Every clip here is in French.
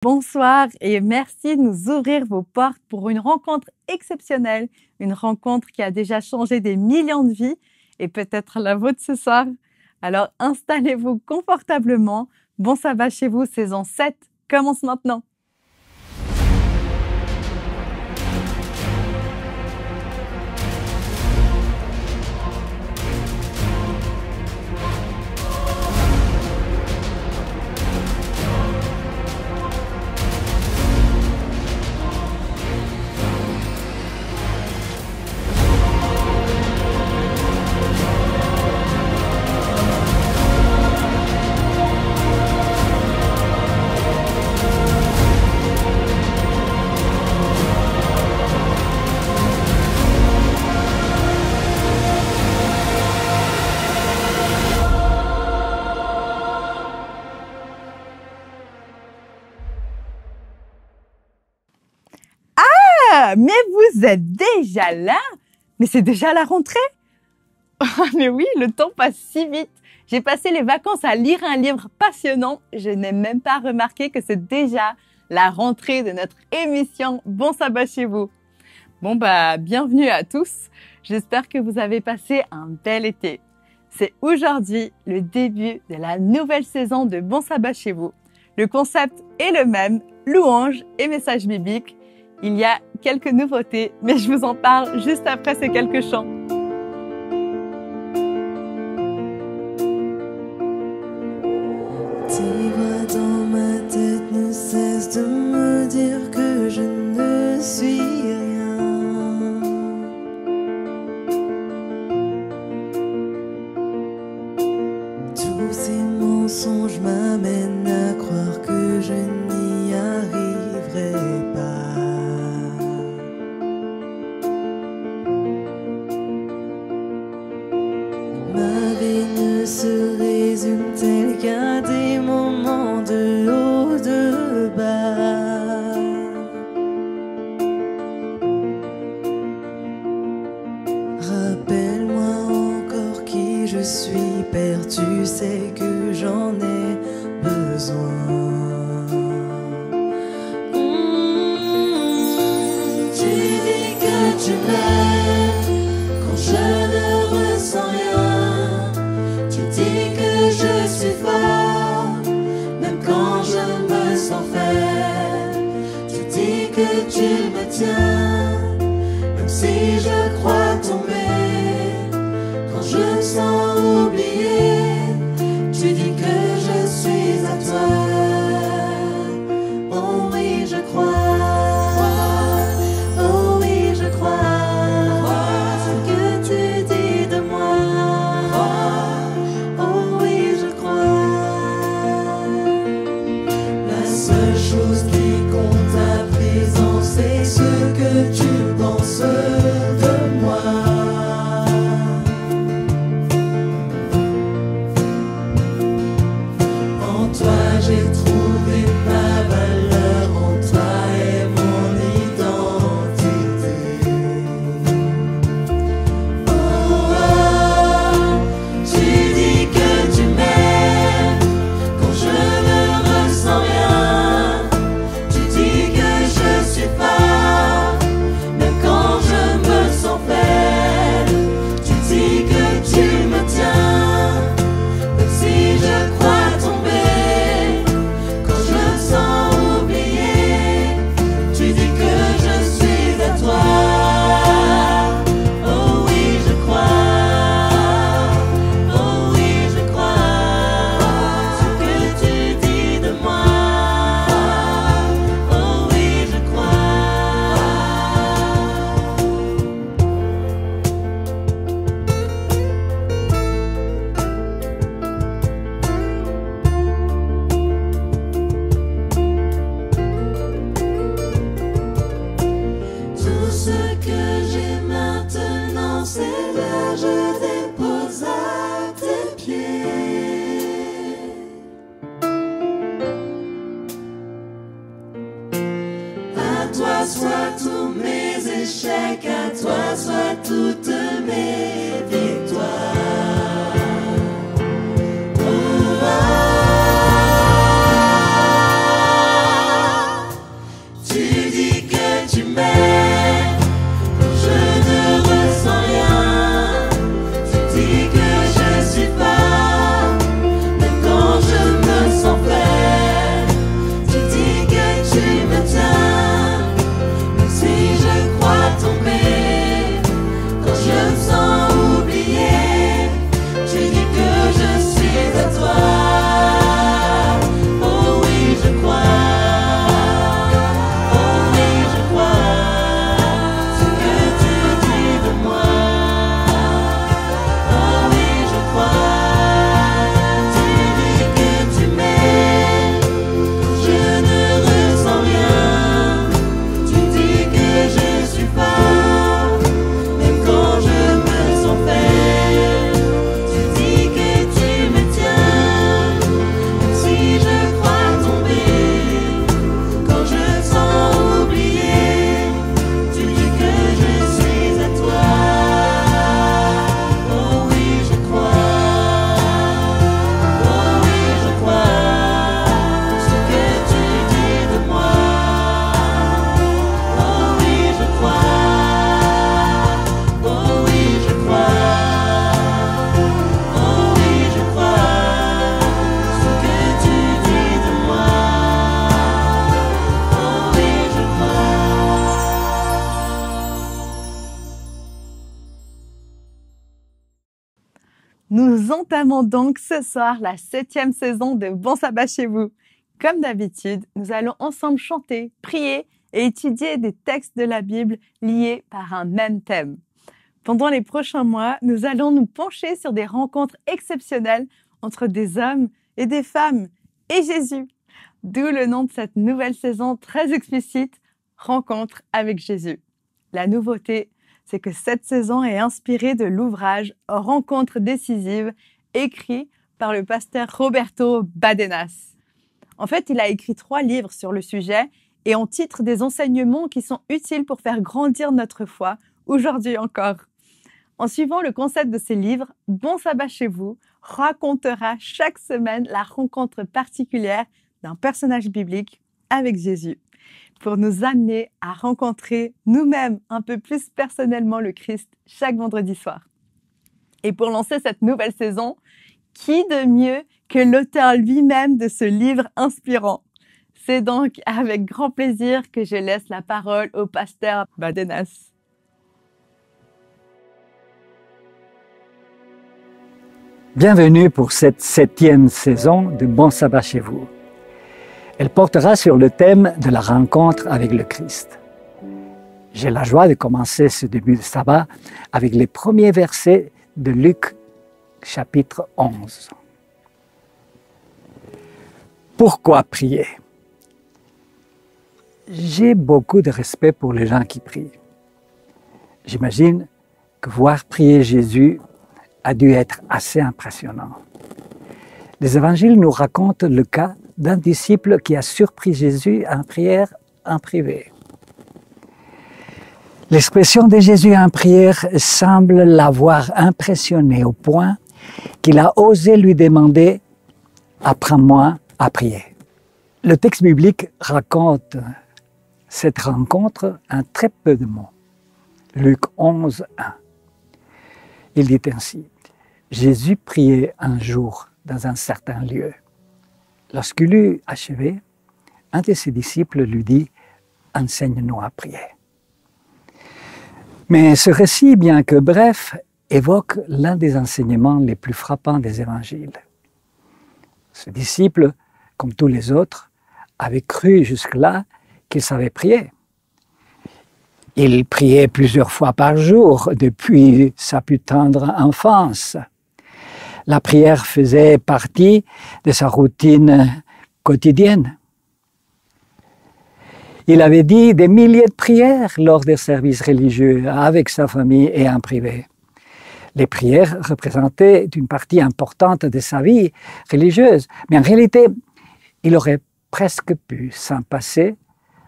Bonsoir et merci de nous ouvrir vos portes pour une rencontre exceptionnelle, une rencontre qui a déjà changé des millions de vies et peut-être la vôtre ce soir. Alors installez-vous confortablement. Bon sabbat chez vous, saison 7 commence maintenant. Mais vous êtes déjà là? Mais c'est déjà la rentrée? Mais oui, le temps passe si vite. J'ai passé les vacances à lire un livre passionnant. Je n'ai même pas remarqué que c'est déjà la rentrée de notre émission Bon sabbat chez vous. Bon bienvenue à tous. J'espère que vous avez passé un bel été. C'est aujourd'hui le début de la nouvelle saison de Bon sabbat chez vous. Le concept est le même, louanges et messages bibliques. Il y a quelques nouveautés, mais je vous en parle juste après ces quelques chants. Tes voix dans ma tête ne cessent de me dire que je ne suis rien. Tous ces mensonges m'amènent à croire que je n'y arriverai pas. Ma vie ne se résume-t-elle qu'à des moments de haut, de bas? Rappelle-moi encore qui je suis, Père, tu sais que j'en ai besoin. Tu dis que tu m'aimes quand je ne ressens rien. Tu dis que je suis fort, même quand je me sens faible. Tu dis que tu me tiens, même si je crois tomber. Quand je me sens oublié, tu dis que je suis à toi. Oh oui, je crois. Oh oui, je crois. Ce que tu dis de moi. Oh oui, je crois. La seule chose qui compte à présent, c'est ce que tu penses de moi. En toi j'ai trouvé ma valeur, en toi est mon identité. Oh, oh, tu dis que tu m'aimes quand je ne ressens rien. Tu dis que je suis fort, même quand je me sens faible. Tu dis que tu me tiens, même si je crois tomber. Quand je me sens oublié, tu dis que je suis à toi. Oh oui, je crois. Oh oui, je crois. Ce que tu dis de moi. Oh oui, je crois. Tout ce que j'ai maintenant, c'est là je dépose à tes pieds. À toi soient tous mes échecs, à toi soient toutes mes victoires. Oh, oh, Nous entamons donc ce soir la 7e saison de Bon Sabbat chez vous. Comme d'habitude, nous allons ensemble chanter, prier et étudier des textes de la Bible liés par un même thème. Pendant les prochains mois, nous allons nous pencher sur des rencontres exceptionnelles entre des hommes et des femmes et Jésus. D'où le nom de cette nouvelle saison très explicite, Rencontre avec Jésus. La nouveauté, c'est que cette saison est inspirée de l'ouvrage Rencontres décisives, écrit par le pasteur Roberto Badenas. En fait, il a écrit 3 livres sur le sujet et en titre des enseignements qui sont utiles pour faire grandir notre foi, aujourd'hui encore. En suivant le concept de ces livres, Bon Sabbat chez vous racontera chaque semaine la rencontre particulière d'un personnage biblique avec Jésus, pour nous amener à rencontrer nous-mêmes un peu plus personnellement le Christ chaque vendredi soir. Et pour lancer cette nouvelle saison, qui de mieux que l'auteur lui-même de ce livre inspirant? C'est donc avec grand plaisir que je laisse la parole au pasteur Badenas. Bienvenue pour cette 7e saison de Bon Sabbat chez vous. Elle portera sur le thème de la rencontre avec le Christ. J'ai la joie de commencer ce début de sabbat avec les premiers versets de Luc, chapitre 11. Pourquoi prier? J'ai beaucoup de respect pour les gens qui prient. J'imagine que voir prier Jésus a dû être assez impressionnant. Les évangiles nous racontent le cas d'un disciple qui a surpris Jésus en prière en privé. L'expression de Jésus en prière semble l'avoir impressionné au point qu'il a osé lui demander « Apprends-moi à prier ». Le texte biblique raconte cette rencontre en très peu de mots. Luc 11, 1. Il dit ainsi: Jésus priait un jour dans un certain lieu. Lorsqu'il eut achevé, un de ses disciples lui dit « Enseigne-nous à prier ». Mais ce récit, bien que bref, évoque l'un des enseignements les plus frappants des évangiles. Ce disciple, comme tous les autres, avait cru jusque-là qu'il savait prier. Il priait plusieurs fois par jour depuis sa plus tendre enfance. La prière faisait partie de sa routine quotidienne. Il avait dit des milliers de prières lors des services religieux avec sa famille et en privé. Les prières représentaient une partie importante de sa vie religieuse, mais en réalité, il aurait presque pu s'en passer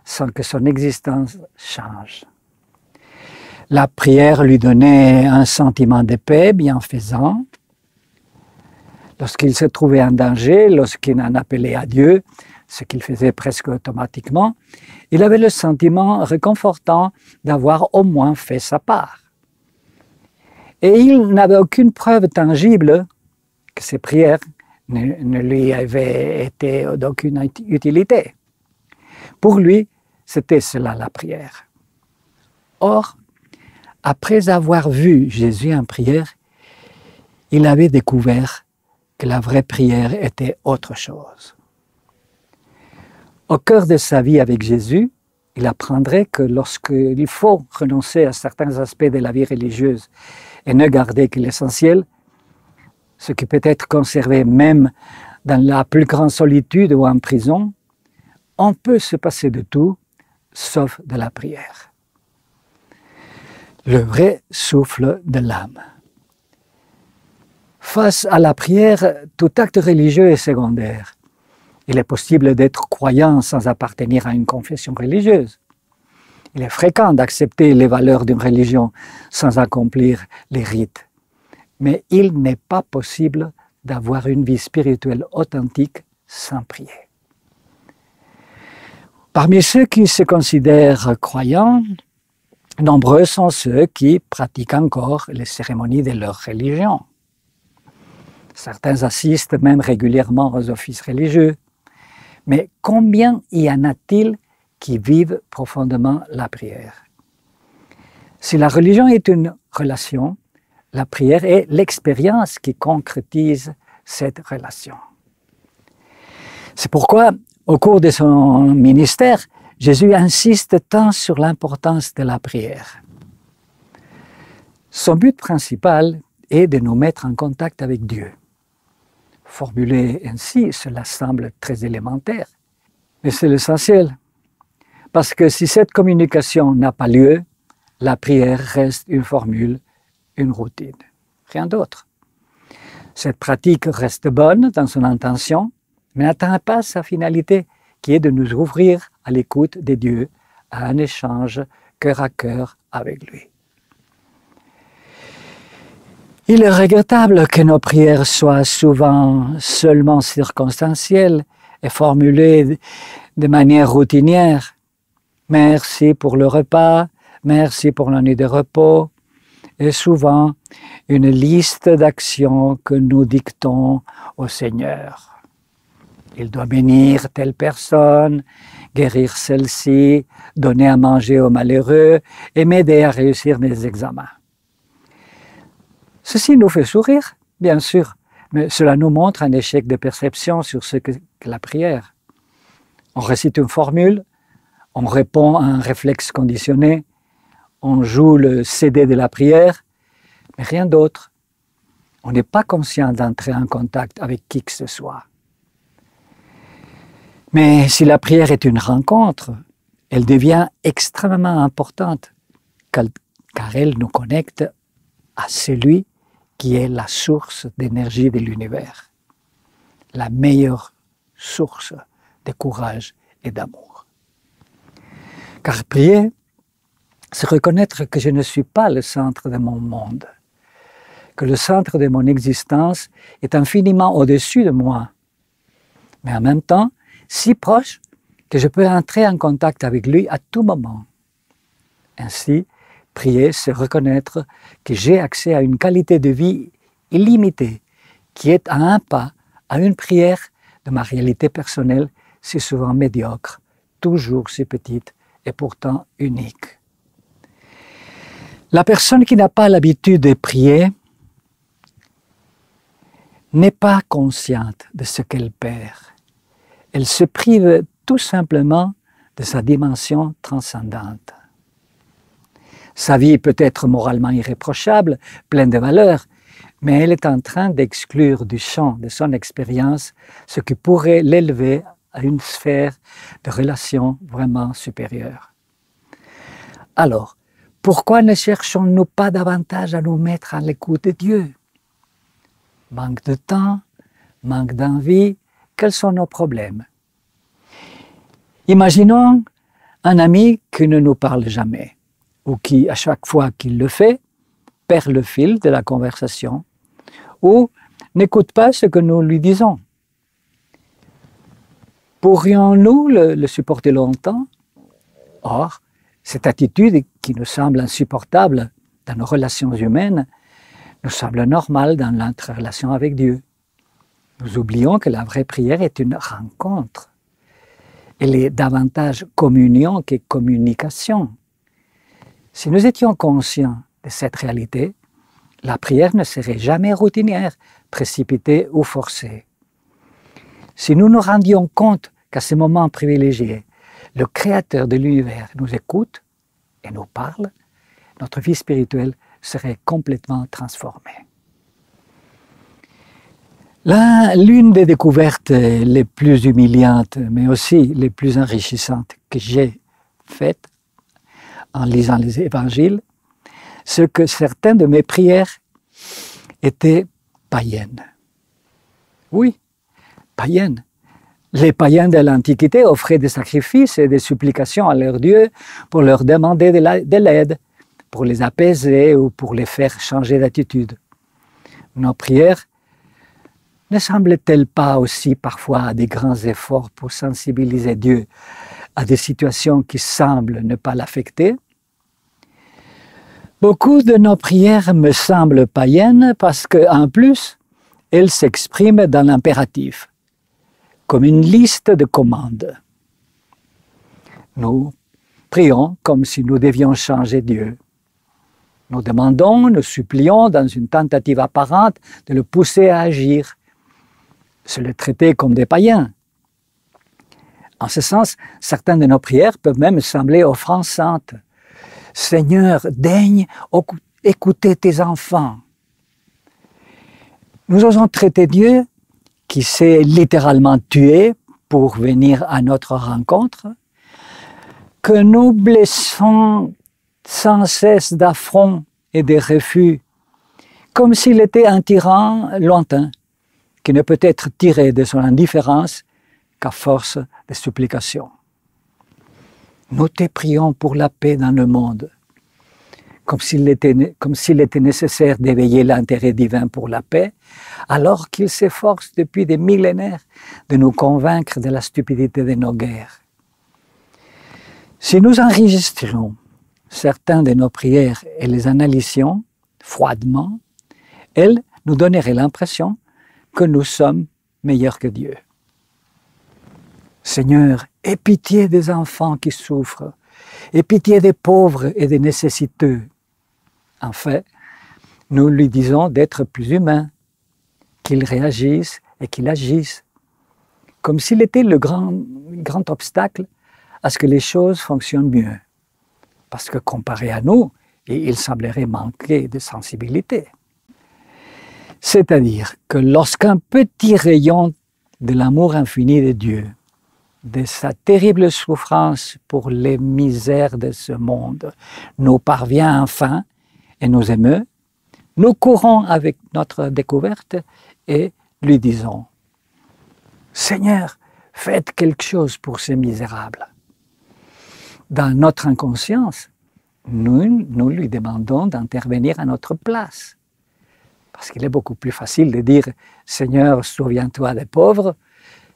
sans que son existence change. La prière lui donnait un sentiment de paix bienfaisant. Lorsqu'il se trouvait en danger, lorsqu'il en appelait à Dieu, ce qu'il faisait presque automatiquement, il avait le sentiment réconfortant d'avoir au moins fait sa part. Et il n'avait aucune preuve tangible que ses prières ne lui avaient été d'aucune utilité. Pour lui, c'était cela la prière. Or, après avoir vu Jésus en prière, il avait découvert que la vraie prière était autre chose. Au cœur de sa vie avec Jésus, il apprendrait que lorsqu'il faut renoncer à certains aspects de la vie religieuse et ne garder que l'essentiel, ce qui peut être conservé même dans la plus grande solitude ou en prison, on peut se passer de tout, sauf de la prière. Le vrai souffle de l'âme. Face à la prière, tout acte religieux est secondaire. Il est possible d'être croyant sans appartenir à une confession religieuse. Il est fréquent d'accepter les valeurs d'une religion sans accomplir les rites. Mais il n'est pas possible d'avoir une vie spirituelle authentique sans prier. Parmi ceux qui se considèrent croyants, nombreux sont ceux qui pratiquent encore les cérémonies de leur religion. Certains assistent même régulièrement aux offices religieux. Mais combien y en a-t-il qui vivent profondément la prière? Si la religion est une relation, La prière est l'expérience qui concrétise cette relation. C'est pourquoi, au cours de son ministère, Jésus insiste tant sur l'importance de la prière. Son but principal est de nous mettre en contact avec Dieu. Formulé ainsi, cela semble très élémentaire, mais c'est l'essentiel. Parce que si cette communication n'a pas lieu, la prière reste une formule, une routine, rien d'autre. Cette pratique reste bonne dans son intention, mais n'atteint pas sa finalité, qui est de nous ouvrir à l'écoute de Dieu, à un échange cœur à cœur avec lui. Il est regrettable que nos prières soient souvent seulement circonstancielles et formulées de manière routinière. Merci pour le repas, merci pour la nuit de repos, et souvent une liste d'actions que nous dictons au Seigneur. Il doit bénir telle personne, guérir celle-ci, donner à manger aux malheureux et m'aider à réussir mes examens. Ceci nous fait sourire, bien sûr, mais cela nous montre un échec de perception sur ce qu'est la prière. On récite une formule, on répond à un réflexe conditionné, on joue le CD de la prière, mais rien d'autre. On n'est pas conscient d'entrer en contact avec qui que ce soit. Mais si la prière est une rencontre, elle devient extrêmement importante, car elle nous connecte à celui qui est la source d'énergie de l'univers, la meilleure source de courage et d'amour. Car prier, c'est reconnaître que je ne suis pas le centre de mon monde, que le centre de mon existence est infiniment au-dessus de moi, mais en même temps, si proche que je peux entrer en contact avec lui à tout moment. Ainsi, prier, c'est reconnaître que j'ai accès à une qualité de vie illimitée, qui est à un pas, à une prière de ma réalité personnelle, si souvent médiocre, toujours si petite et pourtant unique. La personne qui n'a pas l'habitude de prier n'est pas consciente de ce qu'elle perd. Elle se prive tout simplement de sa dimension transcendante. Sa vie peut être moralement irréprochable, pleine de valeurs, mais elle est en train d'exclure du champ de son expérience ce qui pourrait l'élever à une sphère de relations vraiment supérieure. Alors, pourquoi ne cherchons-nous pas davantage à nous mettre à l'écoute de Dieu? Manque de temps, manque d'envie, quels sont nos problèmes? Imaginons un ami qui ne nous parle jamais, ou qui, à chaque fois qu'il le fait, perd le fil de la conversation, ou n'écoute pas ce que nous lui disons. Pourrions-nous le supporter longtemps? Or, cette attitude qui nous semble insupportable dans nos relations humaines nous semble normale dans notre relation avec Dieu. Nous oublions que la vraie prière est une rencontre. Elle est davantage communion que communication. Si nous étions conscients de cette réalité, la prière ne serait jamais routinière, précipitée ou forcée. Si nous nous rendions compte qu'à ces moments privilégiés, le Créateur de l'univers nous écoute et nous parle, notre vie spirituelle serait complètement transformée. L'une des découvertes les plus humiliantes, mais aussi les plus enrichissantes que j'ai faites en lisant les évangiles, c'est que certaines de mes prières étaient païennes. Oui, païennes. Les païens de l'Antiquité offraient des sacrifices et des supplications à leurs dieux pour leur demander de l'aide, pour les apaiser ou pour les faire changer d'attitude. Nos prières ne semblent-elles pas aussi parfois des grands efforts pour sensibiliser Dieu à des situations qui semblent ne pas l'affecter? Beaucoup de nos prières me semblent païennes parce qu'en plus, elles s'expriment dans l'impératif, comme une liste de commandes. Nous prions comme si nous devions changer Dieu. Nous demandons, nous supplions dans une tentative apparente de le pousser à agir, se le traiter comme des païens. En ce sens, certaines de nos prières peuvent même sembler offrandes saintes. Seigneur, daigne écouter tes enfants. Nous osons traiter Dieu, qui s'est littéralement tué pour venir à notre rencontre, que nous blessons sans cesse d'affronts et de refus, comme s'il était un tyran lointain, qui ne peut être tiré de son indifférence qu'à force de supplications. Nous te prions pour la paix dans le monde, comme s'il était nécessaire d'éveiller l'intérêt divin pour la paix, alors qu'il s'efforce depuis des millénaires de nous convaincre de la stupidité de nos guerres. Si nous enregistrions certaines de nos prières et les analysions froidement, elles nous donneraient l'impression que nous sommes meilleurs que Dieu. Seigneur, aie pitié des enfants qui souffrent, aie pitié des pauvres et des nécessiteux. En fait, nous lui disons d'être plus humain, qu'il réagisse et qu'il agisse, comme s'il était le grand obstacle à ce que les choses fonctionnent mieux. Parce que comparé à nous, il semblerait manquer de sensibilité. C'est-à-dire que lorsqu'un petit rayon de l'amour infini de Dieu, de sa terrible souffrance pour les misères de ce monde, nous parvient enfin et nous émeut, nous courons avec notre découverte et lui disons « Seigneur, faites quelque chose pour ces misérables ». Dans notre inconscience, nous lui demandons d'intervenir à notre place. Parce qu'il est beaucoup plus facile de dire « Seigneur, souviens-toi des pauvres »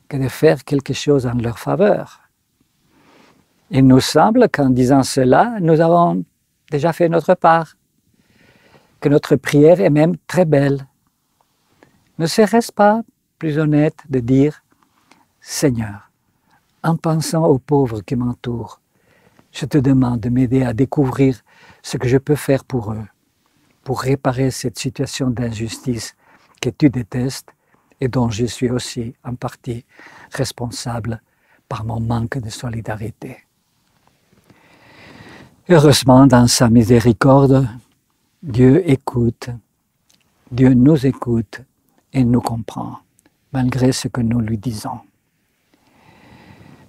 que de faire quelque chose en leur faveur. Il nous semble qu'en disant cela, nous avons déjà fait notre part, que notre prière est même très belle. Ne serait-ce pas plus honnête de dire « Seigneur, en pensant aux pauvres qui m'entourent, je te demande de m'aider à découvrir ce que je peux faire pour eux, pour réparer cette situation d'injustice que tu détestes et dont je suis aussi en partie responsable par mon manque de solidarité. » Heureusement, dans sa miséricorde, Dieu écoute, Dieu nous écoute et nous comprend, malgré ce que nous lui disons.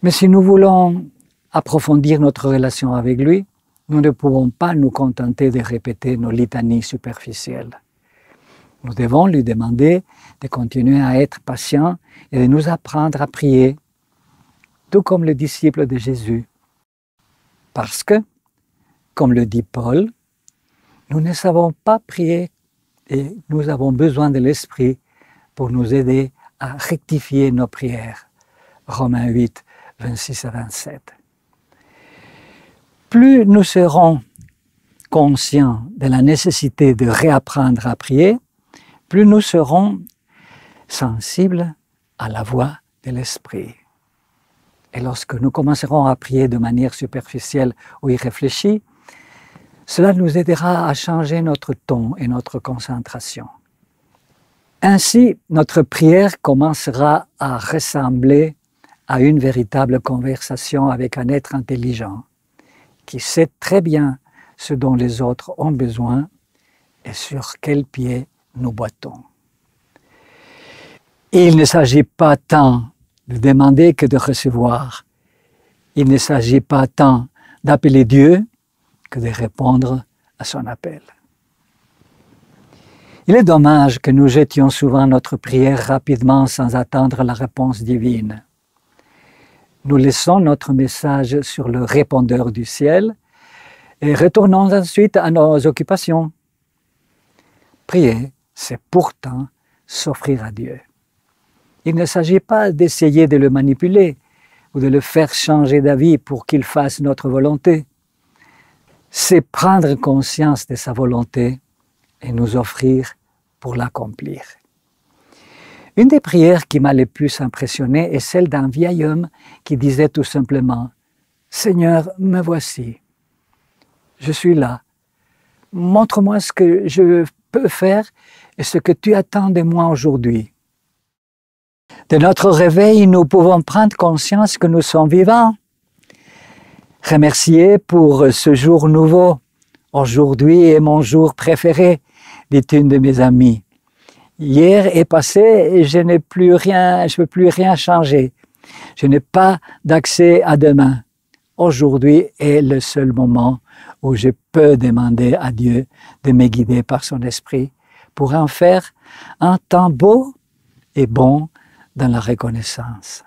Mais si nous voulons approfondir notre relation avec lui, nous ne pouvons pas nous contenter de répéter nos litanies superficielles. Nous devons lui demander de continuer à être patient et de nous apprendre à prier, tout comme le disciple de Jésus. Parce que, comme le dit Paul, nous ne savons pas prier et nous avons besoin de l'Esprit pour nous aider à rectifier nos prières. Romains 8, 26 à 27. Plus nous serons conscients de la nécessité de réapprendre à prier, plus nous serons sensibles à la voix de l'Esprit. Et lorsque nous commencerons à prier de manière superficielle ou irréfléchie, cela nous aidera à changer notre ton et notre concentration. Ainsi, notre prière commencera à ressembler à une véritable conversation avec un être intelligent qui sait très bien ce dont les autres ont besoin et sur quel pied nous boitons. Il ne s'agit pas tant de demander que de recevoir. Il ne s'agit pas tant d'appeler Dieu que de répondre à son appel. Il est dommage que nous jetions souvent notre prière rapidement sans attendre la réponse divine. Nous laissons notre message sur le répondeur du ciel et retournons ensuite à nos occupations. Prier, c'est pourtant s'offrir à Dieu. Il ne s'agit pas d'essayer de le manipuler ou de le faire changer d'avis pour qu'il fasse notre volonté. C'est prendre conscience de sa volonté et nous offrir pour l'accomplir. Une des prières qui m'a le plus impressionné est celle d'un vieil homme qui disait tout simplement « Seigneur, me voici. Je suis là. montre-moi ce que je peux faire et ce que tu attends de moi aujourd'hui. De notre réveil, nous pouvons prendre conscience que nous sommes vivants. Remercier pour ce jour nouveau. Aujourd'hui est mon jour préféré, dit une de mes amies. Hier est passé et je ne peux plus rien changer. Je n'ai pas d'accès à demain. Aujourd'hui est le seul moment où je peux demander à Dieu de me guider par son esprit pour en faire un temps beau et bon dans la reconnaissance.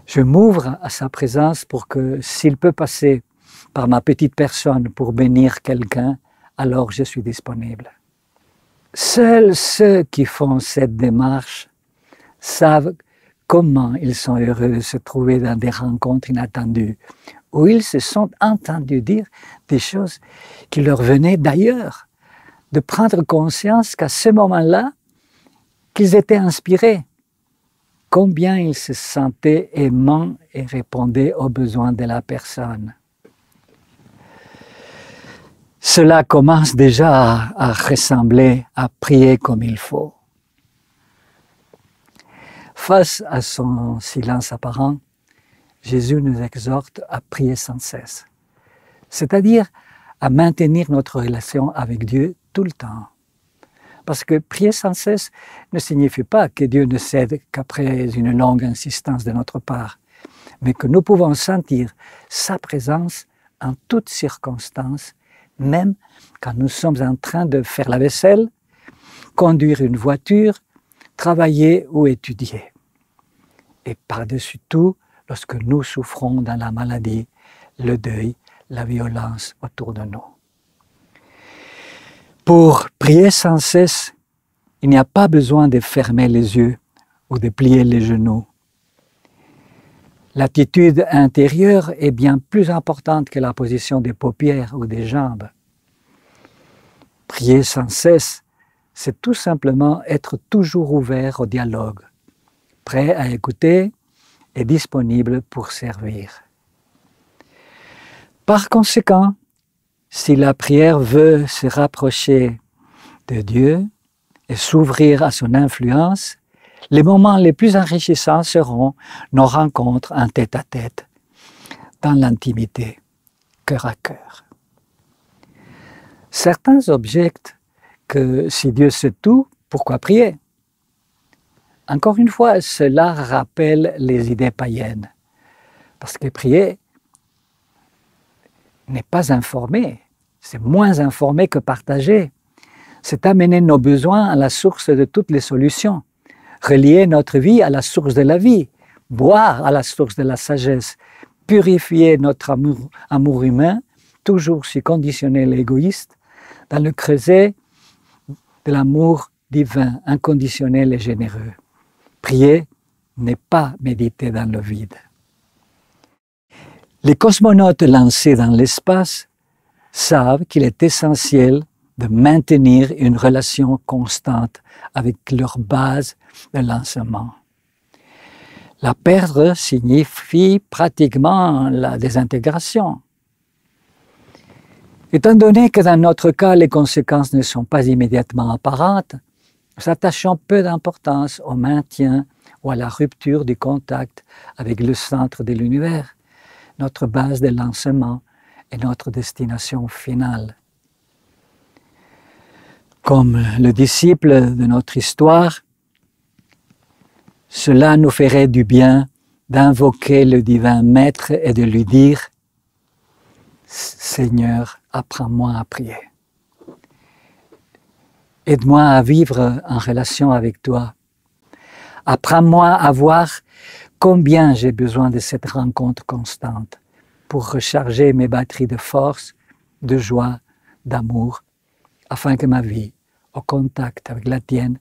Je m'ouvre à sa présence pour que s'il peut passer par ma petite personne pour bénir quelqu'un, alors je suis disponible. Seuls ceux qui font cette démarche savent comment ils sont heureux de se trouver dans des rencontres inattendues, où ils se sont entendus dire des choses qui leur venaient d'ailleurs, de prendre conscience qu'à ce moment-là, qu'ils étaient inspirés, combien ils se sentaient aimants et répondaient aux besoins de la personne. Cela commence déjà à ressembler à prier comme il faut. Face à son silence apparent, Jésus nous exhorte à prier sans cesse, c'est-à-dire à maintenir notre relation avec Dieu tout le temps. Parce que prier sans cesse ne signifie pas que Dieu ne cède qu'après une longue insistance de notre part, mais que nous pouvons sentir sa présence en toutes circonstances, même quand nous sommes en train de faire la vaisselle, conduire une voiture, travailler ou étudier. Et par-dessus tout, lorsque nous souffrons dans la maladie, le deuil, la violence autour de nous. Pour prier sans cesse, il n'y a pas besoin de fermer les yeux ou de plier les genoux. L'attitude intérieure est bien plus importante que la position des paupières ou des jambes. Prier sans cesse, c'est tout simplement être toujours ouvert au dialogue, prêt à écouter et disponible pour servir. Par conséquent, si la prière veut se rapprocher de Dieu et s'ouvrir à son influence, les moments les plus enrichissants seront nos rencontres en tête-à-tête, dans l'intimité, cœur à cœur. Certains objectent que si Dieu sait tout, pourquoi prier? Encore une fois, cela rappelle les idées païennes, parce que prier n'est pas informer, c'est moins informer que partager. C'est amener nos besoins à la source de toutes les solutions, relier notre vie à la source de la vie, boire à la source de la sagesse, purifier notre amour humain, toujours si conditionnel et égoïste, dans le creuset de l'amour divin, inconditionnel et généreux. Prier n'est pas méditer dans le vide. Les cosmonautes lancés dans l'espace savent qu'il est essentiel de maintenir une relation constante avec leur base de lancement. La perdre signifie pratiquement la désintégration. Étant donné que dans notre cas, les conséquences ne sont pas immédiatement apparentes, nous attachons peu d'importance au maintien ou à la rupture du contact avec le centre de l'univers, notre base de lancement et notre destination finale. Comme le disciple de notre histoire, cela nous ferait du bien d'invoquer le divin Maître et de lui dire « Seigneur, apprends-moi à prier. Aide-moi à vivre en relation avec toi. Apprends-moi à voir combien j'ai besoin de cette rencontre constante pour recharger mes batteries de force, de joie, d'amour, afin que ma vie, au contact avec la tienne,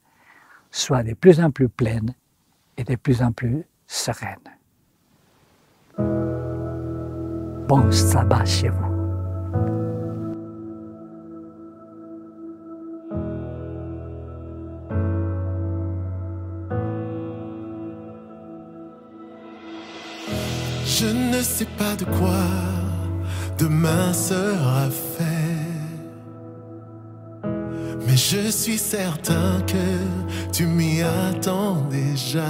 soit de plus en plus pleine et de plus en plus sereine. Bon sabbat chez vous. Je ne sais pas de quoi demain sera fait. je suis certain que tu m'y attends déjà.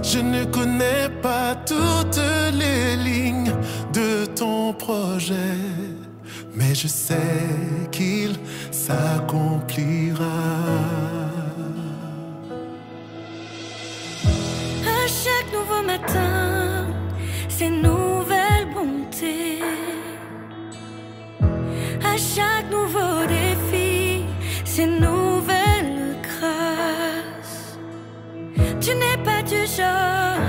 Je ne connais pas toutes les lignes de ton projet, mais je sais qu'il s'accomplira. À chaque nouveau matin, c'est nouvelle bonté. À chaque nouveau défi, c'est nouvelle grâce. Tu n'es pas du genre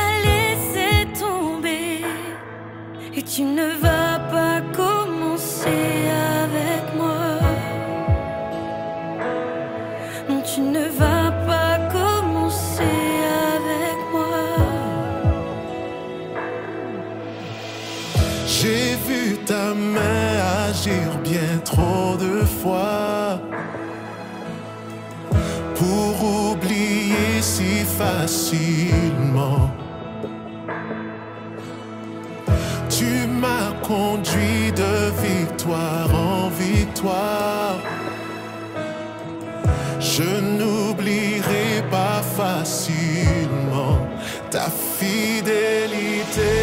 à laisser tomber, et tu ne vas pas commencer avec moi. Non, tu ne vas pas commencer avec moi. J'ai vu ta main agir bien trop de fois pour oublier si facilement. Tu m'as conduit de victoire en victoire. Je n'oublierai pas facilement ta fidélité.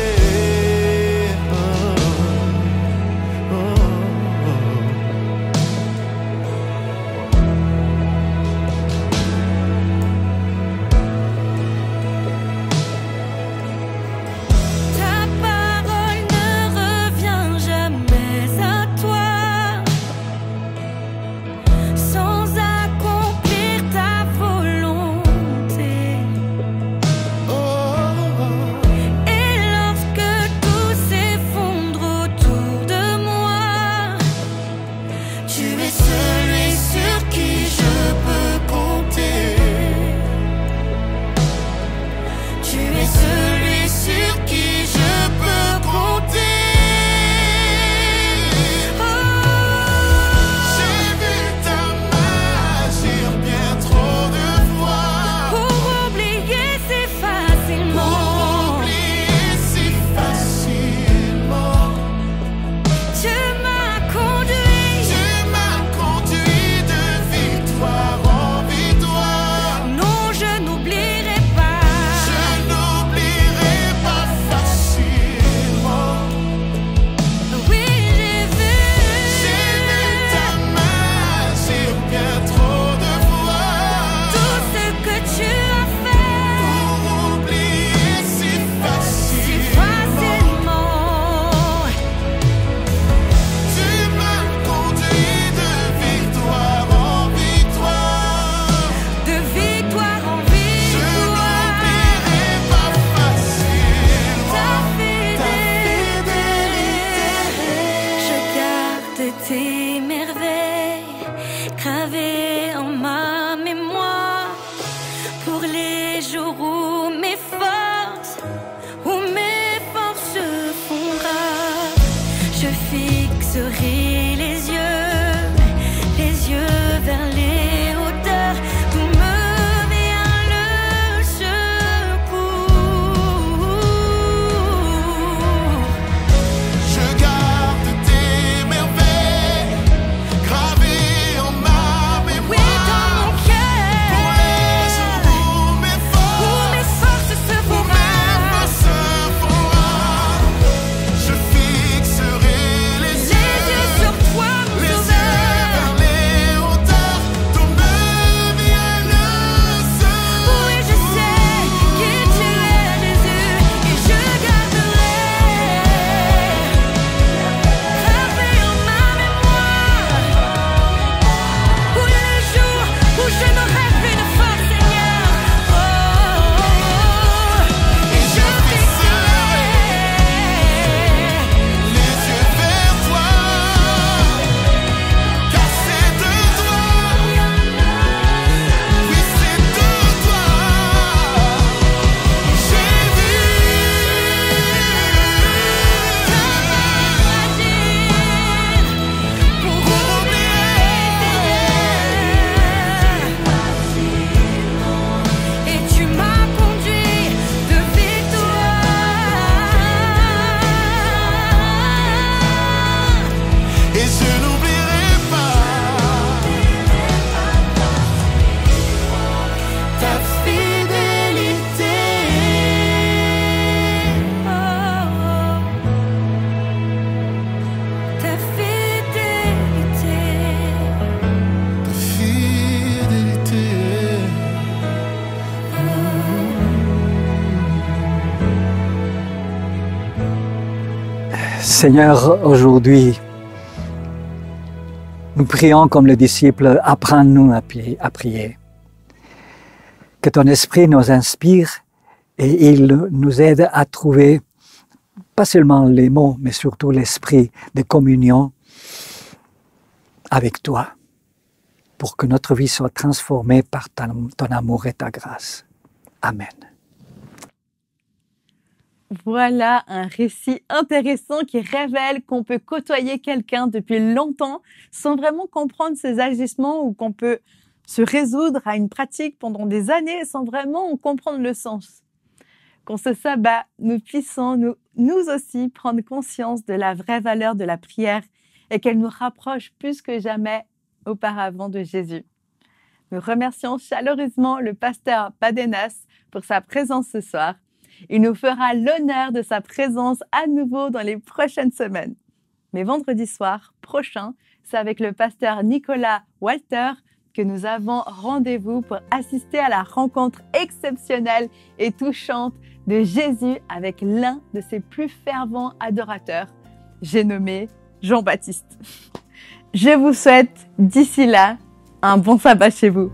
Je fixerai les yeux sur Seigneur, aujourd'hui, nous prions comme les disciples, apprends-nous à prier. Que ton esprit nous inspire et il nous aide à trouver pas seulement les mots, mais surtout l'esprit de communion avec toi, pour que notre vie soit transformée par ton amour et ta grâce. Amen. Voilà un récit intéressant qui révèle qu'on peut côtoyer quelqu'un depuis longtemps sans vraiment comprendre ses agissements, ou qu'on peut se résoudre à une pratique pendant des années sans vraiment en comprendre le sens. Qu'en ce sabbat, nous puissions nous aussi prendre conscience de la vraie valeur de la prière et qu'elle nous rapproche plus que jamais auparavant de Jésus. Nous remercions chaleureusement le pasteur Badenas pour sa présence ce soir. Il nous fera l'honneur de sa présence à nouveau dans les prochaines semaines. Mais vendredi soir prochain, c'est avec le pasteur Nicolas Walter que nous avons rendez-vous pour assister à la rencontre exceptionnelle et touchante de Jésus avec l'un de ses plus fervents adorateurs, j'ai nommé Jean-Baptiste. Je vous souhaite d'ici là un bon sabbat chez vous.